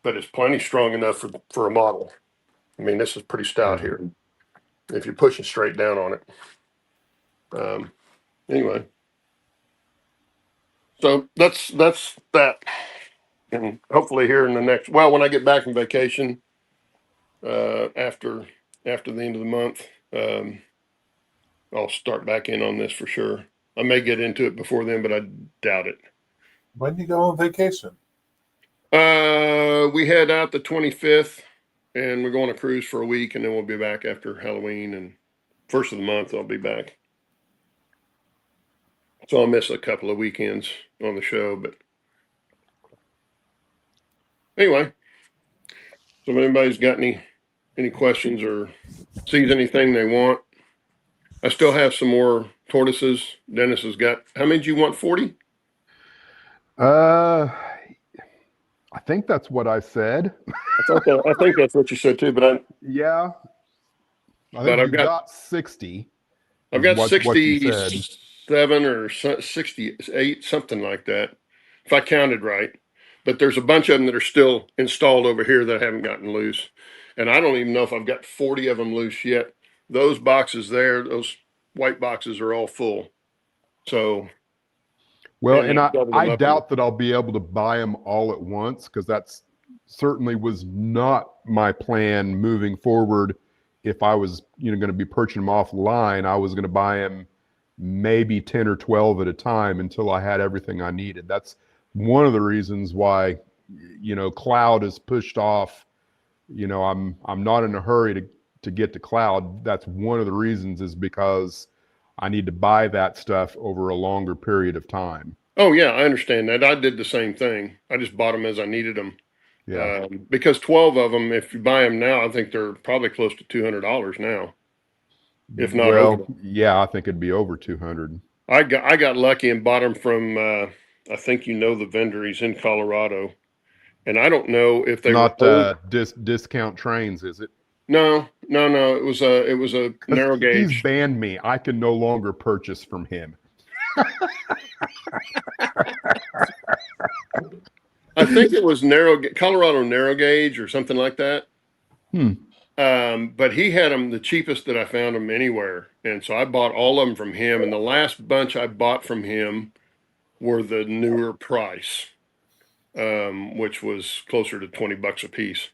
but it's plenty strong enough for a model. I mean, this is pretty stout here if you're pushing straight down on it. Anyway, so that's that, and hopefully here in the when I get back from vacation, after the end of the month, I'll start back in on this for sure. I may get into it before then, but I doubt it. When do you go on vacation? We head out the 25th, and we're going to cruise for a week, and then we'll be back after Halloween, and first of the month I'll be back. So I'll miss a couple of weekends on the show, but anyway. So if anybody's got any questions or sees anything they want, I still have some more tortoises. Dennis has got, how many do you want? 40? I think that's what I said. I think that's what you said too, but yeah. I think I've got 60. I've got 67 or 68, something like that, if I counted right. But there's a bunch of them that are still installed over here that I haven't gotten loose. And I don't even know if I've got 40 of them loose yet. Those boxes there, those white boxes are all full. So. Well, and I doubt that I'll be able to buy them all at once, because that's certainly was not my plan moving forward. If I was, going to be purchasing them offline, I was going to buy them maybe 10 or 12 at a time until I had everything I needed. That's one of the reasons why, Cloud is pushed off. I'm not in a hurry to get to Cloud. That's one of the reasons, is because I need to buy that stuff over a longer period of time. Oh yeah, I understand that. I did the same thing. I just bought them as I needed them. Yeah. Because 12 of them, if you buy them now, I think they're probably close to $200 now. If not over. Yeah, I think it'd be over 200. I got lucky and bought them from, I think the vendor. He's in Colorado. And I don't know if they not were discount trains, is it? No. It was a narrow gauge. He's banned me. I can no longer purchase from him. I think it was Colorado narrow gauge or something like that. But he had them the cheapest that I found them anywhere. And so I bought all of them from him. And the last bunch I bought from him were the newer price, which was closer to $20 a piece.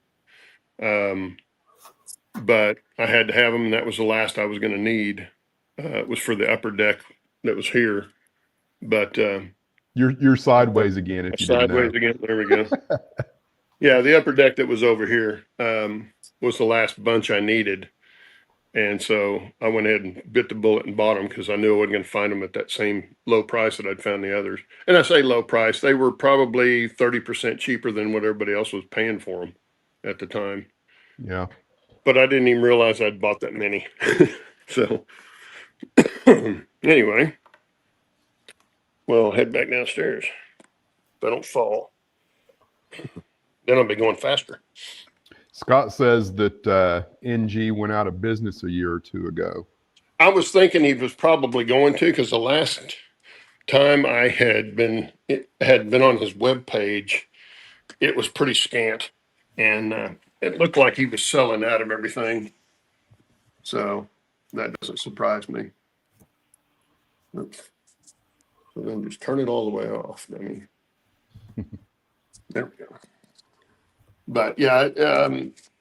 But I had to have them, and that was the last I was going to need. It was for the upper deck that was here. But you're sideways again. If you sideways again, there we go. Yeah, the upper deck that was over here was the last bunch I needed, and so I went ahead and bit the bullet and bought them because I knew I wasn't going to find them at that same low price that I'd found the others. And I say low price; they were probably 30% cheaper than what everybody else was paying for them at the time. Yeah. But I didn't even realize I'd bought that many. So anyway, well, I'll head back downstairs if I don't fall. Then I'll be going faster. Scott says that NG went out of business a year or two ago. I was thinking he was probably going to, because the last time I had been on his web page, it was pretty scant, and it looked like he was selling out of everything. So that doesn't surprise me. Oops. So then just turn it all the way off. I mean, there we go. But yeah,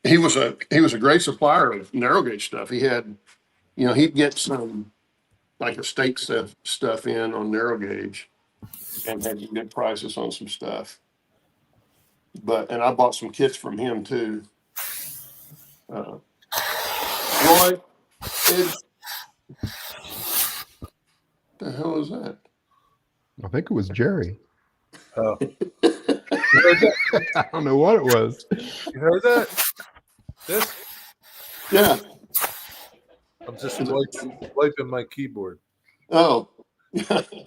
he was a great supplier of narrow gauge stuff. He had, he'd get some like estate stuff in on narrow gauge, and had good prices on some stuff. And I bought some kits from him too. Roy, the hell is that? I think it was Jerry. Oh. You heard that? I don't know what it was. You heard that? This? Yeah. I'm just wiping my keyboard. Oh,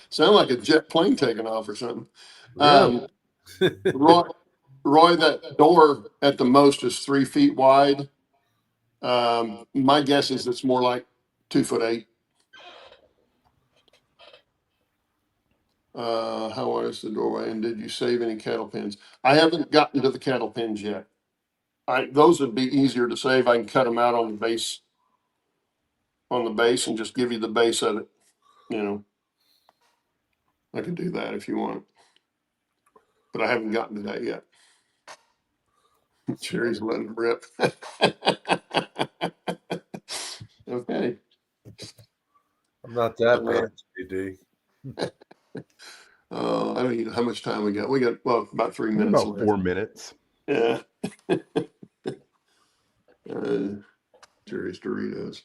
sound like a jet plane taking off or something. Really? Roy, that door at the most is 3 feet wide. My guess is it's more like 2'8". How wide is the doorway? And did you save any cattle pins? I haven't gotten to the cattle pins yet. Those would be easier to save. I can cut them out on the base, and just give you the base of it. I can do that if you want, but I haven't gotten to that yet. Jerry's letting him rip. Okay. I'm not that bad, JD. I don't know how much time we got. We got about 3 minutes About left. 4 minutes. Yeah. Jerry's Doritos.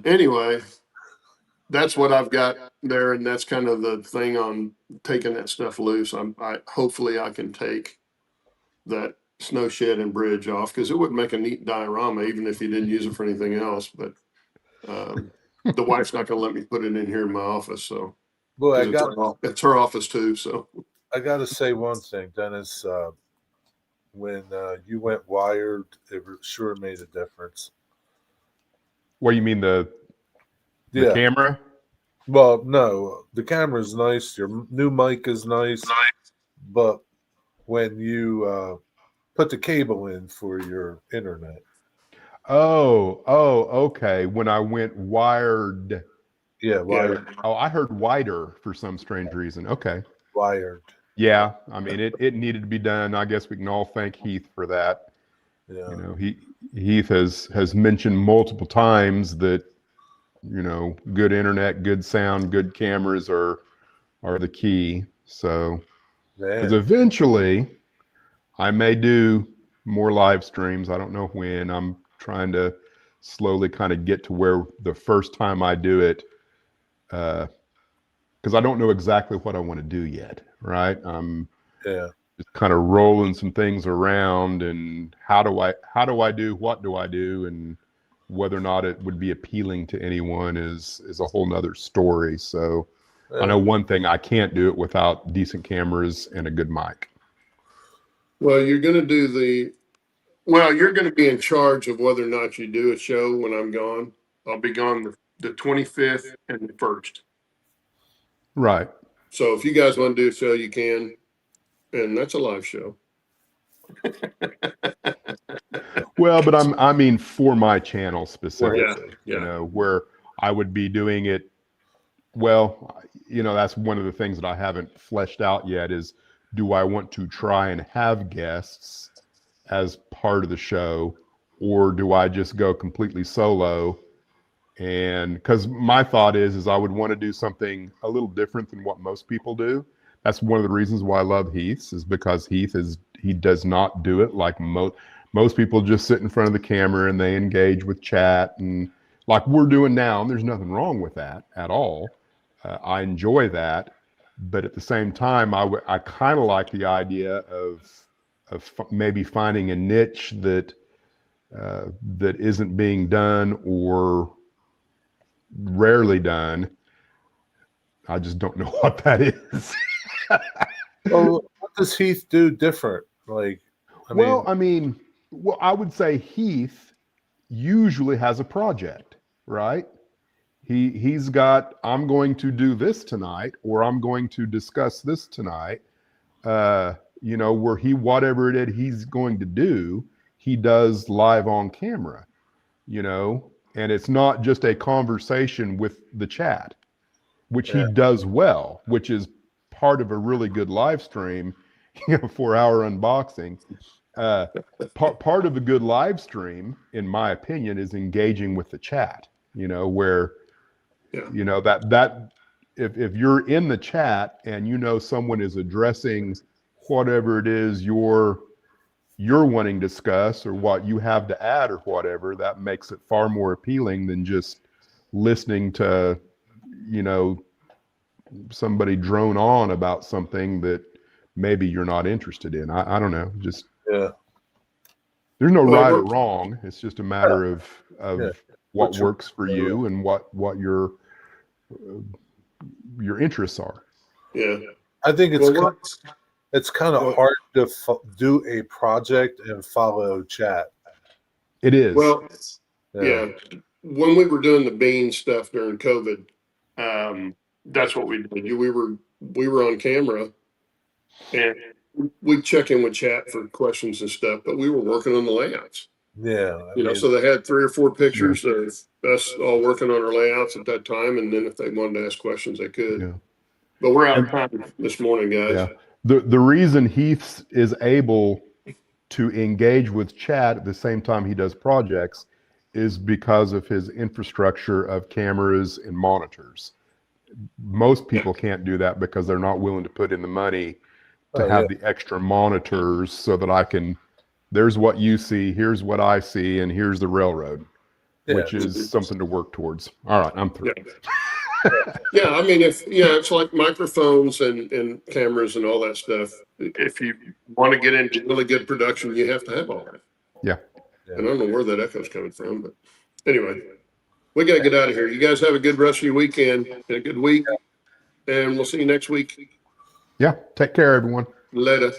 Anyway, that's what I've got there, and that's kind of the thing on taking that stuff loose. Hopefully I can take that snow shed and bridge off, because it would make a neat diorama even if you didn't use it for anything else. But the wife's not going to let me put it in here in my office. So, Boy, it's her office too. So I got to say one thing, Dennis. When you went wired, it sure made a difference. What do you mean, the camera? Well, no, the camera's nice. Your new mic is nice. But when you put the cable in for your internet. Oh, okay. When I went wired. Yeah, wired. Yeah. Oh, I heard wider for some strange reason. Okay. Wired. Yeah, I mean, it needed to be done. I guess we can all thank Heath for that. Yeah. Heath has mentioned multiple times that, good internet, good sound, good cameras are the key. So, because eventually I may do more live streams. I don't know when. I'm trying to slowly kind of get to where the first time I do it, because I don't know exactly what I want to do yet, right? Just kind of rolling some things around, and how do I do, what do I do, and whether or not it would be appealing to anyone is a whole nother story. So I know one thing, I can't do it without decent cameras and a good mic. Well, you're going to you're going to be in charge of whether or not you do a show when I'm gone. I'll be gone the 25th and the 1st. Right. So if you guys want to do a show, you can. And that's a live show. Well, but I mean for my channel specifically, yeah. Where I would be doing it. Well, that's one of the things that I haven't fleshed out yet is, do I want to try and have guests as part of the show, or do I just go completely solo? And because my thought is I would want to do something a little different than what most people do. That's one of the reasons why I love Heath's, is because he does not do it like most people just sit in front of the camera and they engage with chat and like we're doing now. And there's nothing wrong with that at all. I enjoy that, but at the same time, I kind of like the idea of maybe finding a niche that isn't being done or rarely done. I just don't know what that is. Well, what does Heath do different? I would say Heath usually has a project, right? He's got, I'm going to do this tonight, or I'm going to discuss this tonight. Where whatever it is he's going to do, he does live on camera, and it's not just a conversation with the chat, which he does well, which is part of a really good live stream, 4-hour unboxing. Part of a good live stream, in my opinion, is engaging with the chat, where, that if you're in the chat and someone is addressing whatever it is you're wanting to discuss or what you have to add or whatever, that makes it far more appealing than just listening to, somebody drone on about something that maybe you're not interested in. I don't know. Just there's no right or wrong. It's just a matter of what works for you and what your interests are. Yeah, I think it's kind of hard to do a project and follow chat. It is. Well, yeah. When we were doing the bean stuff during COVID, that's what we did. We were on camera, and we'd check in with chat for questions and stuff, but we were working on the layouts. Yeah. So they had 3 or 4 pictures of us all working on our layouts at that time, and then if they wanted to ask questions, they could. Yeah. But we're out of time this morning, guys. Yeah. The reason Heath is able to engage with chat at the same time he does projects is because of his infrastructure of cameras and monitors. Most people can't do that because they're not willing to put in the money to have the extra monitors so that there's what you see, here's what I see, and here's the railroad, which is something to work towards. All right, I'm through. Yeah, I mean, it's like microphones and cameras and all that stuff. If you want to get into really good production, you have to have all that. Yeah. And I don't know where that echo's coming from, but anyway, we got to get out of here. You guys have a good rest of your weekend and a good week, and we'll see you next week. Yeah. Take care, everyone. Later.